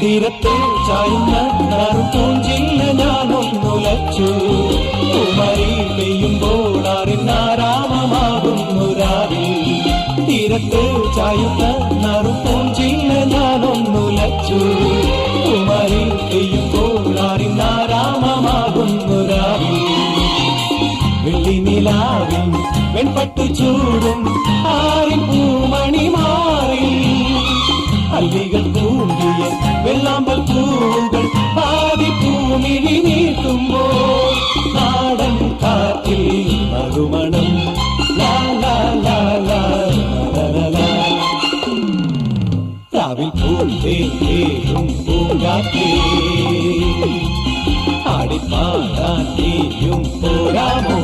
തീരത്തെ ചായുന്ന പൂഞ്ചില്ല ഞാനൊന്നുലച്ചു. കുമരി പെയ്യുമ്പോൾ അറിഞ്ഞാരാമമാകുന്നു രാവിൽ. തീരത്തെ ചായുന്ന പൂഞ്ചില്ല ഞാനൊന്നുലച്ചു. കുമരി പെയ്യുമ്പോൾ അറിഞ്ഞാരാമമാകുന്നു രാവിൽ. വെള്ളി നിലാവിൽ വെൺപട്ടു ചൂടും ആരിൻ പൂമണി മാറി. അല്ലികൾ കൂടിയ വെള്ളാമ്പൽ പൂവുകൾ പാതി പൂമിഴി നീട്ടുമ്പോൾ നാടൻ കാറ്റിൽ മറുമണം. രാവിൽ പൂന്തേരും പൂങ്കാറ്റേ ആടിപ്പാടാൻ നീയും പോരാമോ?